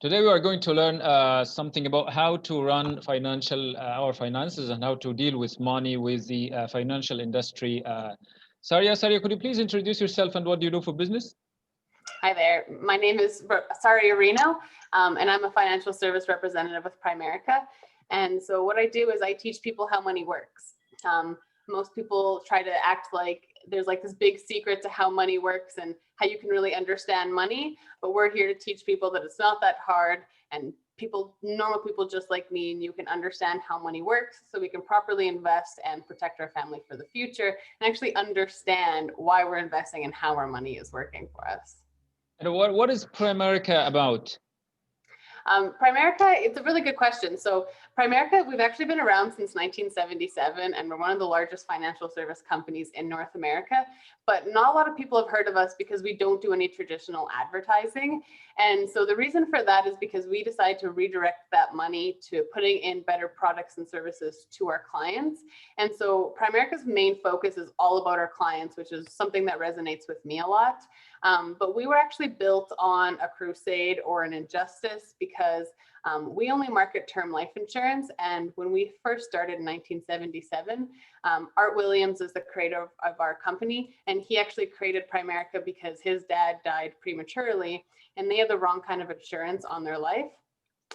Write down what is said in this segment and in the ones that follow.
Today we are going to learn something about how to run our finances and how to deal with money with the financial industry. Saria, could you please introduce yourself and what do you do for business? Hi there. My name is Saria Rino, and I'm a financial service representative with Primerica. And so what I do is I teach people how money works. Most people try to act like there's like this big secret to how money works and how you can really understand money, but we're here to teach people that it's not that hard, and normal people just like me, and you can understand how money works so we can properly invest and protect our family for the future and actually understand why we're investing and how our money is working for us. And what is Primerica about? Primerica, it's a really good question. So Primerica, we've actually been around since 1977, and we're one of the largest financial service companies in North America, but not a lot of people have heard of us because we don't do any traditional advertising. And so the reason for that is because we decided to redirect that money to putting in better products and services to our clients. And so Primerica's main focus is all about our clients, which is something that resonates with me a lot. But we were actually built on a crusade or an injustice because we only market term life insurance. And when we first started in 1977, Art Williams is the creator of our company. And he actually created Primerica because his dad died prematurely and they had the wrong kind of insurance on their life.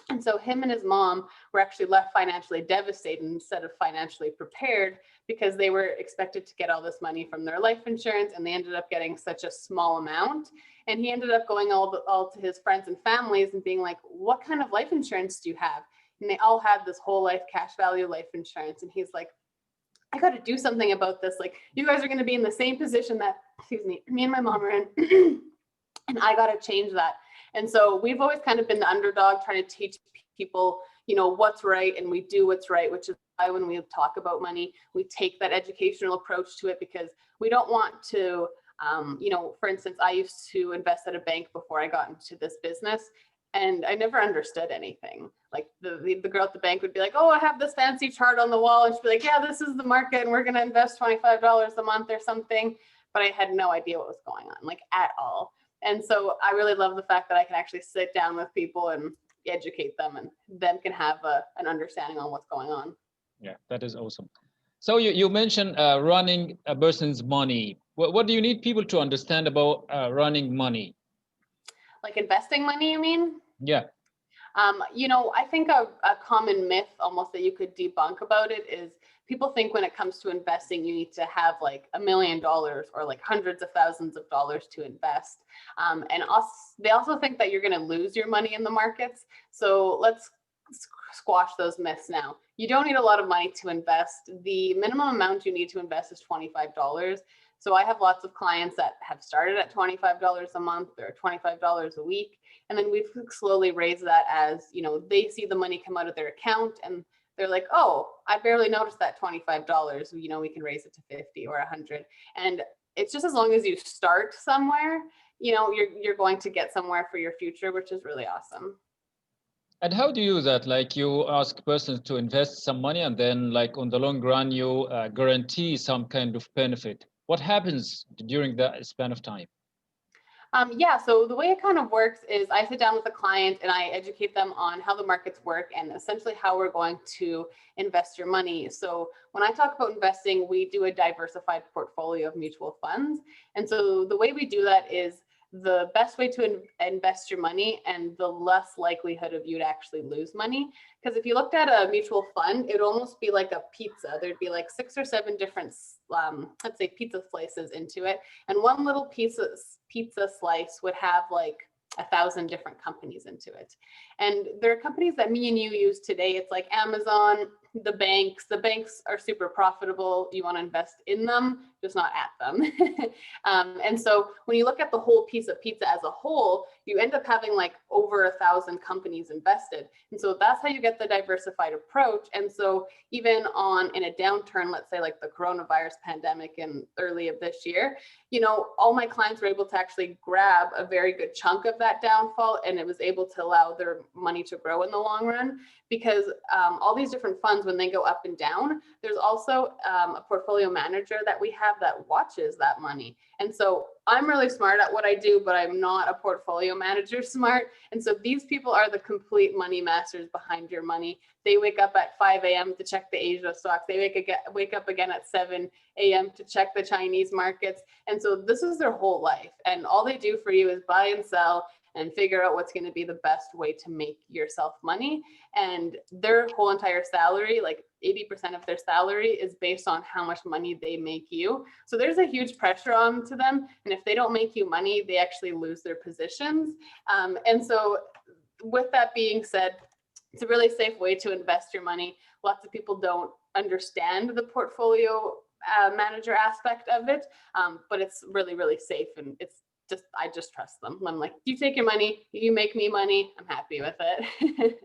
And so him and his mom were actually left financially devastated instead of financially prepared because they were expected to get all this money from their life insurance and they ended up getting such a small amount. And he ended up going all to his friends and families and being like, what kind of life insurance do you have? And they all had this whole life cash value life insurance. And he's like, I got to do something about this. Like, you guys are going to be in the same position that, me and my mom are in. And I got to change that. And so we've always kind of been the underdog trying to teach people, what's right, and we do what's right, which is why when we talk about money, we take that educational approach to it because we don't want to, for instance, I used to invest at a bank before I got into this business. And I never understood anything. Like the girl at the bank would be like, oh, I have this fancy chart on the wall. And she'd be like, yeah, this is the market and we're going to invest $25 a month or something. But I had no idea what was going on, like at all. And so I really love the fact that I can actually sit down with people and educate them and them can have an understanding on what's going on. Yeah, that is awesome. So you mentioned running a person's money. What do you need people to understand about running money? Like investing money, you mean? Yeah. I think a common myth almost that you could debunk about it is people think when it comes to investing, you need to have like $1 million or like hundreds of thousands of dollars to invest. They also think that you're going to lose your money in the markets. So let's squash those myths now. You don't need a lot of money to invest. The minimum amount you need to invest is $25. So I have lots of clients that have started at $25 a month or $25 a week. And then we've slowly raised that as, they see the money come out of their account and they're like, oh, I barely noticed that $25, we can raise it to 50 or 100. And it's just as long as you start somewhere, you're going to get somewhere for your future, which is really awesome. And how do you do that? Like you ask persons to invest some money and then like on the long run, you guarantee some kind of benefit. What happens during that span of time? So the way it kind of works is I sit down with a client and I educate them on how the markets work and essentially how we're going to invest your money. So when I talk about investing, we do a diversified portfolio of mutual funds. And so the way we do that is the best way to invest your money and the less likelihood of you to actually lose money. Because if you looked at a mutual fund, it'd almost be like a pizza. There'd be like 6 or 7 different, let's say pizza slices into it. And one little pizza slice would have like 1,000 different companies into it. And there are companies that me and you use today. It's like Amazon, the banks are super profitable. You want to invest in them, just not at them. And so when you look at the whole piece of pizza as a whole, you end up having like over 1,000 companies invested. And so that's how you get the diversified approach. And so even in a downturn, let's say like the coronavirus pandemic in early of this year, all my clients were able to actually grab a very good chunk of that downfall, and it was able to allow their money to grow in the long run. Because all these different funds, when they go up and down, there's also a portfolio manager that we have that watches that money. And so I'm really smart at what I do, but I'm not a portfolio manager smart. And so these people are the complete money masters behind your money. They wake up at 5 a.m. to check the Asia stocks. They wake up again at 7 a.m. to check the Chinese markets. And so this is their whole life. And all they do for you is buy and sell and figure out what's going to be the best way to make yourself money. And their whole entire salary, like 80% of their salary, is based on how much money they make you. So there's a huge pressure on to them. And if they don't make you money, they actually lose their positions. And so with that being said, it's a really safe way to invest your money. Lots of people don't understand the portfolio manager aspect of it, but it's really, really safe. And I just trust them. I'm like, you take your money, you make me money, I'm happy with it.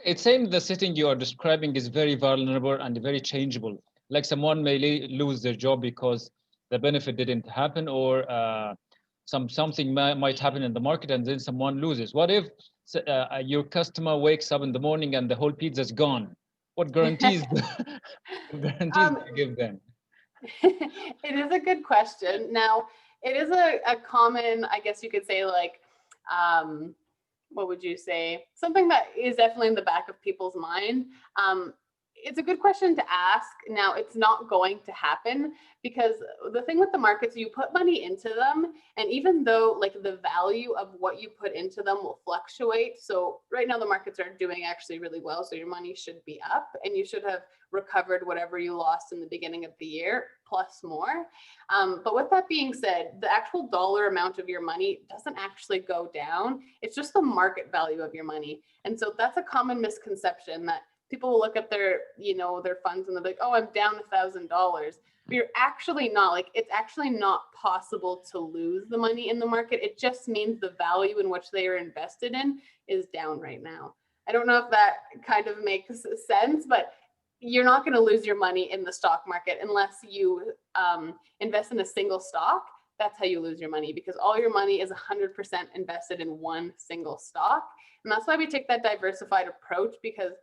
It seems the setting you are describing is very vulnerable and very changeable. Like someone may lose their job because the benefit didn't happen, or something might happen in the market, and then someone loses. What if your customer wakes up in the morning and the whole pizza is gone? What guarantees guarantees do you give them? It is a good question. Now, it is a common, I guess you could say, like, what would you say? Something that is definitely in the back of people's mind. It's a good question to ask. Now, it's not going to happen, because the thing with the markets, you put money into them, and even though like the value of what you put into them will fluctuate. So right now the markets are doing actually really well. So your money should be up, and you should have recovered whatever you lost in the beginning of the year plus more. But with that being said, the actual dollar amount of your money doesn't actually go down. It's just the market value of your money. And so that's a common misconception, that people will look at their, their funds and they're like, oh, I'm down $1,000. But you're actually not. Like, it's actually not possible to lose the money in the market. It just means the value in which they are invested in is down right now. I don't know if that kind of makes sense, but you're not going to lose your money in the stock market unless you invest in a single stock. That's how you lose your money, because all your money is 100% invested in one single stock. And that's why we take that diversified approach, because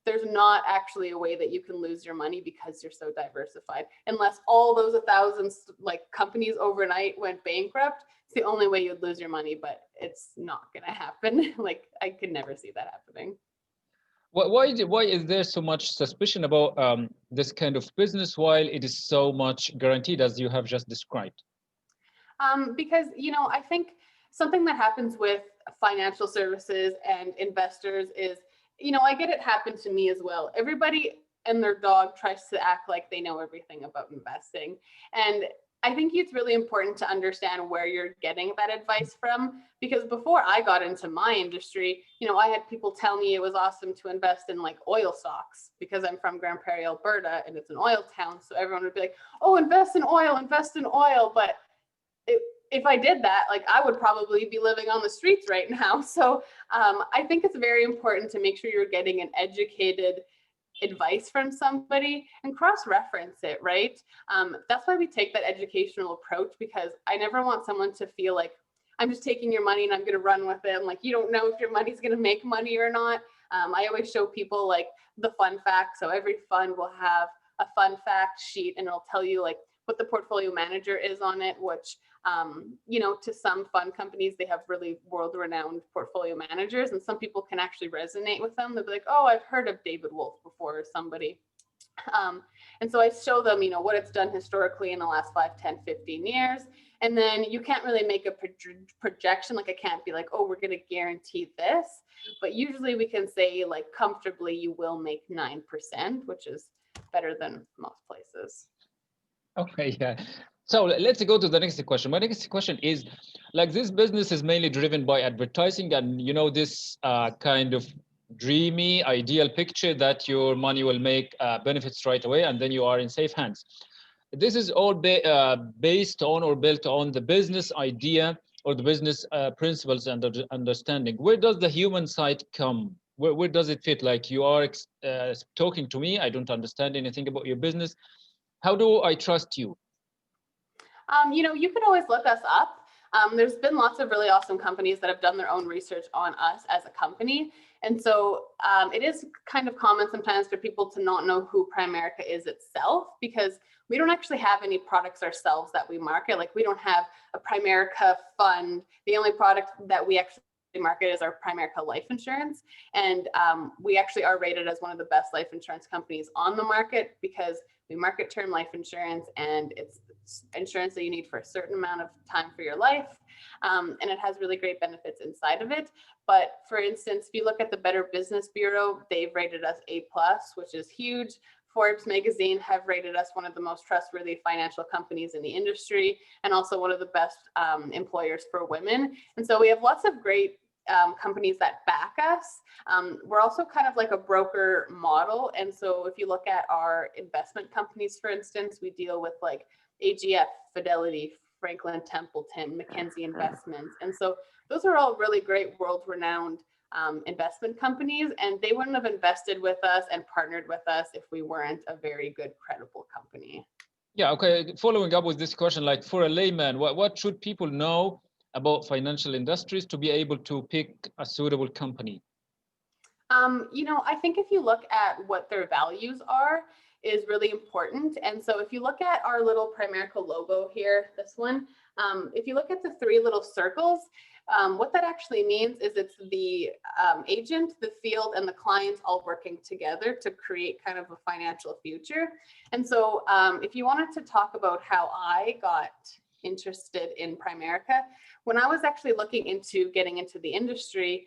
there's not actually a way that you can lose your money because you're so diversified. Unless all those 1,000 like companies overnight went bankrupt, it's the only way you'd lose your money, but it's not going to happen. Like, I could never see that happening. Why is there so much suspicion about this kind of business while it is so much guaranteed, as you have just described? Because, I think something that happens with financial services and investors is, I get it happened to me as well. Everybody and their dog tries to act like they know everything about investing. And I think it's really important to understand where you're getting that advice from, because before I got into my industry, I had people tell me it was awesome to invest in like oil stocks, because I'm from Grand Prairie, Alberta, and it's an oil town. So everyone would be like, oh, invest in oil, invest in oil. But if I did that, like, I would probably be living on the streets right now. So I think it's very important to make sure you're getting an educated advice from somebody and cross-reference it, right? That's why we take that educational approach, because I never want someone to feel like I'm just taking your money and I'm going to run with it. And like, you don't know if your money's going to make money or not. I always show people like the fun facts. So every fund will have a fun fact sheet, and it'll tell you like what the portfolio manager is on it, which, to some fund companies, they have really world-renowned portfolio managers, and some people can actually resonate with them. They'll be like, oh, I've heard of David Wolf before, or somebody. And so I show them, what it's done historically in the last 5, 10, 15 years. And then you can't really make a projection. Like, I can't be like, oh, we're going to guarantee this. But usually we can say, like, comfortably, you will make 9%, which is better than most places. Okay, yeah. So let's go to the next question. My next question is, like, this business is mainly driven by advertising and, this kind of dreamy, ideal picture that your money will make benefits right away, and then you are in safe hands. This is all based on or built on the business idea or the business principles and understanding. Where does the human side come? Where does it fit? Like, you are talking to me, I don't understand anything about your business. How do I trust you? You can always look us up. There's been lots of really awesome companies that have done their own research on us as a company. And so it is kind of common sometimes for people to not know who Primerica is itself, because we don't actually have any products ourselves that we market. Like, we don't have a Primerica fund. The only product that we actually market is our Primerica life insurance. And we actually are rated as one of the best life insurance companies on the market, because we market term life insurance, and it's insurance that you need for a certain amount of time for your life. And it has really great benefits inside of it. But for instance, if you look at the Better Business Bureau, they've rated us A+, which is huge. Forbes magazine have rated us one of the most trustworthy financial companies in the industry, and also one of the best employers for women. And so we have lots of great companies that back us. We're also kind of like a broker model. And so if you look at our investment companies, for instance, we deal with like AGF, Fidelity, Franklin Templeton, Mackenzie Investments. And so those are all really great world-renowned investment companies, and they wouldn't have invested with us and partnered with us if we weren't a very good, credible company. Yeah, okay. Following up with this question, like for a layman, what should people know about financial industries to be able to pick a suitable company? I think if you look at what their values are is really important. And so if you look at our little Primerica logo here, this one, if you look at the three little circles, what that actually means is it's the agent, the field, and the client all working together to create kind of a financial future. And so if you wanted to talk about how I got interested in Primerica, when I was actually looking into getting into the industry,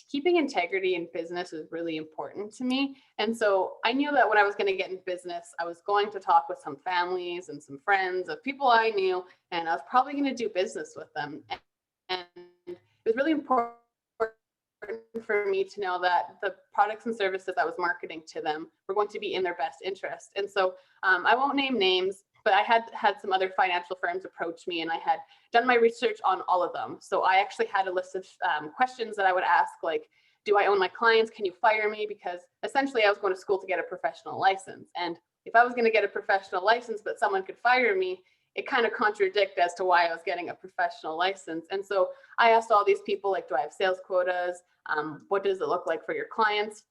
keeping integrity in business is really important to me. And so I knew that when I was going to get in business, I was going to talk with some families and some friends of people I knew, and I was probably going to do business with them. And it was really important for me to know that the products and services I was marketing to them were going to be in their best interest. And so I won't name names, but I had some other financial firms approach me, and I had done my research on all of them. So I actually had a list of questions that I would ask, like, do I own my clients? Can you fire me? Because essentially I was going to school to get a professional license. And if I was going to get a professional license, but someone could fire me, it kind of contradicted as to why I was getting a professional license. And so I asked all these people, like, do I have sales quotas? What does it look like for your clients?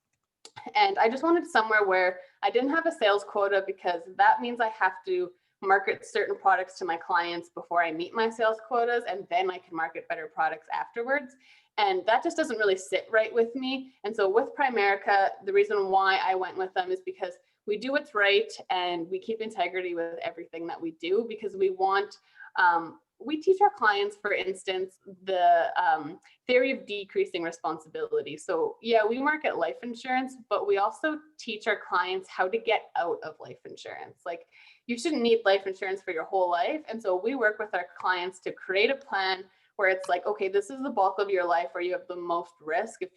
And I just wanted somewhere where I didn't have a sales quota, because that means I have to market certain products to my clients before I meet my sales quotas, and then I can market better products afterwards. And that just doesn't really sit right with me. And so with Primerica, the reason why I went with them is because we do what's right, and we keep integrity with everything that we do, because we want, we teach our clients, for instance, the theory of decreasing responsibility. So yeah, we market life insurance, but we also teach our clients how to get out of life insurance. Like, you shouldn't need life insurance for your whole life. And so we work with our clients to create a plan where it's like, okay, this is the bulk of your life where you have the most risk if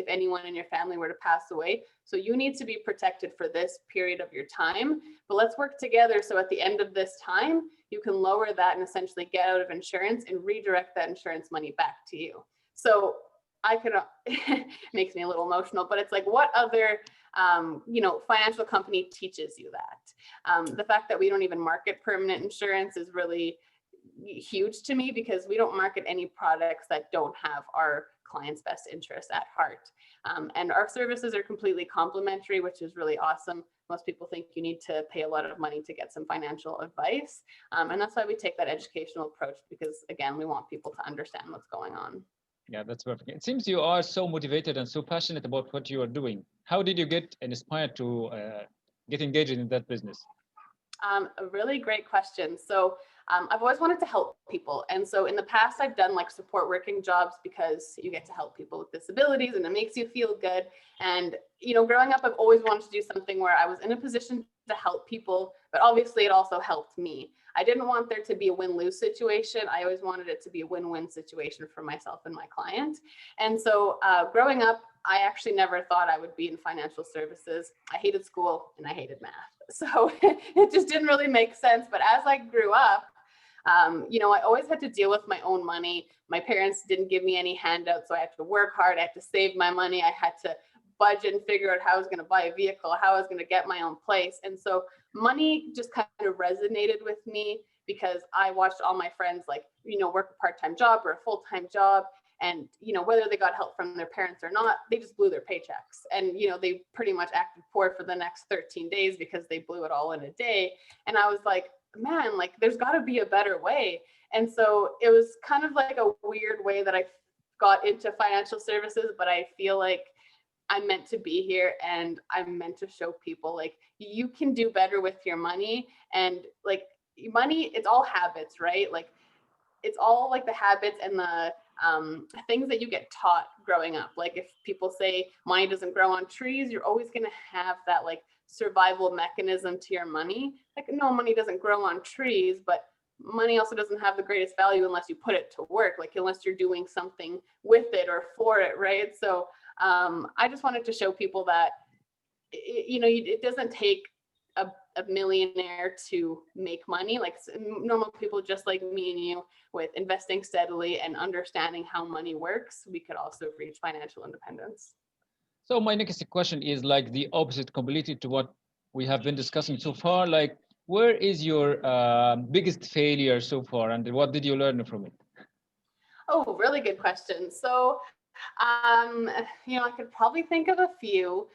anyone in your family were to pass away. So you need to be protected for this period of your time, but let's work together. So at the end of this time, you can lower that and essentially get out of insurance and redirect that insurance money back to you. So makes me a little emotional, but it's like, what other financial company teaches you that? The fact that we don't even market permanent insurance is really huge to me, because we don't market any products that don't have our clients' best interests at heart. And our services are completely complimentary, which is really awesome. Most people think you need to pay a lot of money to get some financial advice. And that's why we take that educational approach, because again, we want people to understand what's going on. Yeah, that's perfect. It seems you are so motivated and so passionate about what you are doing. How did you get inspired to get engaged in that business? A really great question. So I've always wanted to help people. And so in the past, I've done like support working jobs, because you get to help people with disabilities and it makes you feel good. And, growing up, I've always wanted to do something where I was in a position to help people, but obviously it also helped me. I didn't want there to be a win-lose situation. I always wanted it to be a win-win situation for myself and my client. And so growing up, I actually never thought I would be in financial services. I hated school and I hated math. So it just didn't really make sense. But as I grew up, I always had to deal with my own money. My parents didn't give me any handouts, so I had to work hard. I had to save my money. I had to budget and figure out how I was going to buy a vehicle, how I was going to get my own place. And so money just kind of resonated with me because I watched all my friends like, work a part-time job or a full-time job. And, whether they got help from their parents or not, they just blew their paychecks. And, they pretty much acted poor for the next 13 days because they blew it all in a day. And I was like, man, like there's got to be a better way. And so it was kind of like a weird way that I got into financial services, but I feel like I'm meant to be here and I'm meant to show people like you can do better with your money. And like money, it's all habits, right? Like it's all like the habits and the things that you get taught growing up. Like if people say money doesn't grow on trees, you're always going to have that like survival mechanism to your money. Like, no, money doesn't grow on trees, but money also doesn't have the greatest value unless you put it to work, like unless you're doing something with it or for it, right? So I just wanted to show people that, it doesn't take a millionaire to make money. Like normal people just like me and you, with investing steadily and understanding how money works, we could also reach financial independence. So my next question is like the opposite completely to what we have been discussing so far. Like, where is your biggest failure so far, and what did you learn from it? Oh, really good question. So, I could probably think of a few.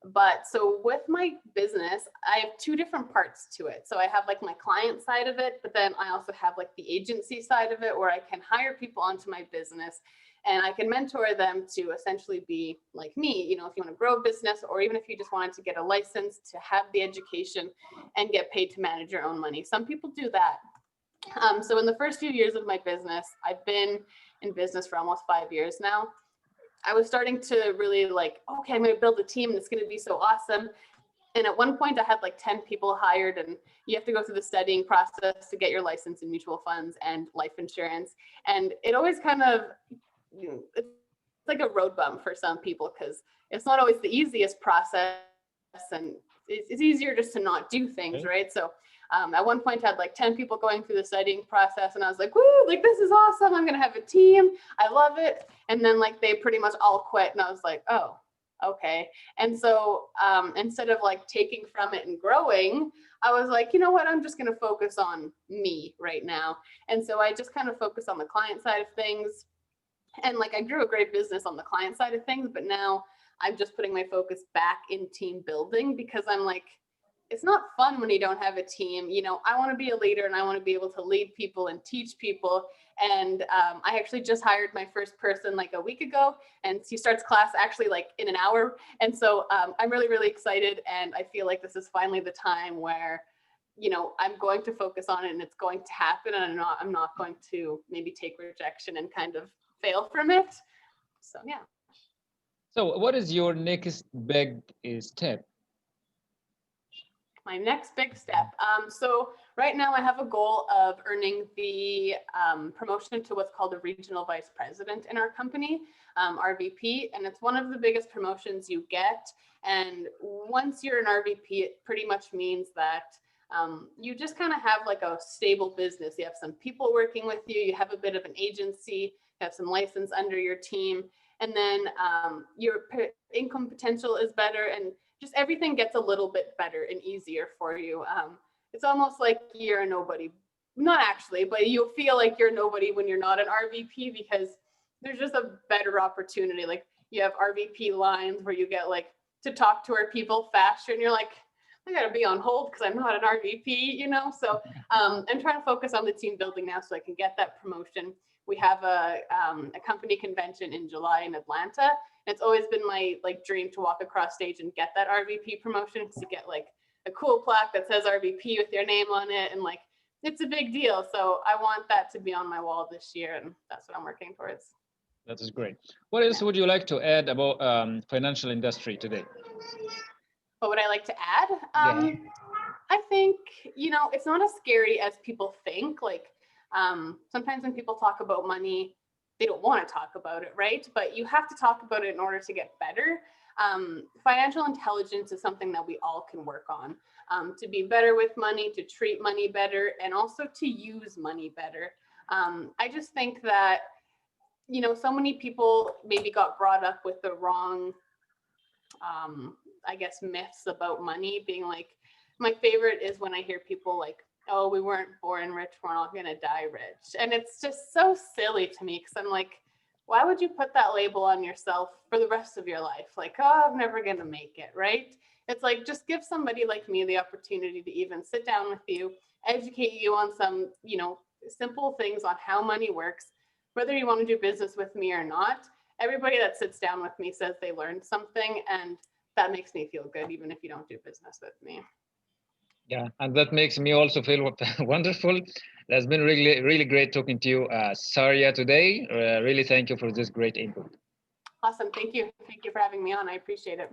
But so with my business, I have two different parts to it. So I have like my client side of it, but then I also have like the agency side of it where I can hire people onto my business and I can mentor them to essentially be like me, if you want to grow a business, or even if you just wanted to get a license to have the education and get paid to manage your own money. Some people do that. So in the first few years of my business, I've been in business for almost 5 years now. I was starting to really like, okay, I'm going to build a team. That's going to be so awesome. And at one point I had like 10 people hired, and you have to go through the studying process to get your license in mutual funds and life insurance. And it always kind of, it's like a road bump for some people because it's not always the easiest process, and it's easier just to not do things, right? So at one point I had like 10 people going through the studying process, and I was like, woo, like this is awesome. I'm going to have a team. I love it. And then like they pretty much all quit. And I was like, oh, okay. And so instead of like taking from it and growing, I was like, you know what, I'm just going to focus on me right now. And so I just kind of focus on the client side of things. And like I grew a great business on the client side of things, but now I'm just putting my focus back in team building because I'm like, it's not fun when you don't have a team. I want to be a leader and I want to be able to lead people and teach people. And I actually just hired my first person like a week ago, and she starts class actually like in an hour. And so I'm really, really excited. And I feel like this is finally the time where, I'm going to focus on it and it's going to happen. And I'm not going to maybe take rejection and kind of fail from it. So, yeah. So what is your next big step? My next big step. So right now I have a goal of earning the promotion to what's called a regional vice president in our company, RVP, and it's one of the biggest promotions you get. And once you're an RVP, it pretty much means that you just kind of have like a stable business. You have some people working with you, you have a bit of an agency, you have some license under your team, and then your income potential is better, and just everything gets a little bit better and easier for you. It's almost like you're a nobody, not actually, but you'll feel like you're nobody when you're not an RVP because there's just a better opportunity. Like you have RVP lines where you get like to talk to our people faster, and you're like, I gotta be on hold because I'm not an RVP, So I'm trying to focus on the team building now so I can get that promotion. We have a company convention in July in Atlanta. And it's always been my like dream to walk across stage and get that RVP promotion, to get like a cool plaque that says RVP with your name on it. And like, it's a big deal. So I want that to be on my wall this year. And that's what I'm working towards. That is great. What else would you like to add about financial industry today? What would I like to add? Yeah. I think, it's not as scary as people think. Like sometimes when people talk about money, they don't want to talk about it, right? But you have to talk about it in order to get better. Financial intelligence is something that we all can work on, to be better with money, to treat money better, and also to use money better. I just think that, so many people maybe got brought up with the wrong, I guess, myths about money, being like, my favorite is when I hear people like, oh, we weren't born rich, we're not going to die rich. And it's just so silly to me because I'm like, why would you put that label on yourself for the rest of your life? Like, oh, I'm never going to make it, right? It's like, just give somebody like me the opportunity to even sit down with you, educate you on some, simple things on how money works, whether you want to do business with me or not. Everybody that sits down with me says they learned something, and that makes me feel good, even if you don't do business with me. Yeah, and that makes me also feel wonderful. It's been really, really great talking to you, Saria, today. Really thank you for this great input. Awesome. Thank you. Thank you for having me on. I appreciate it.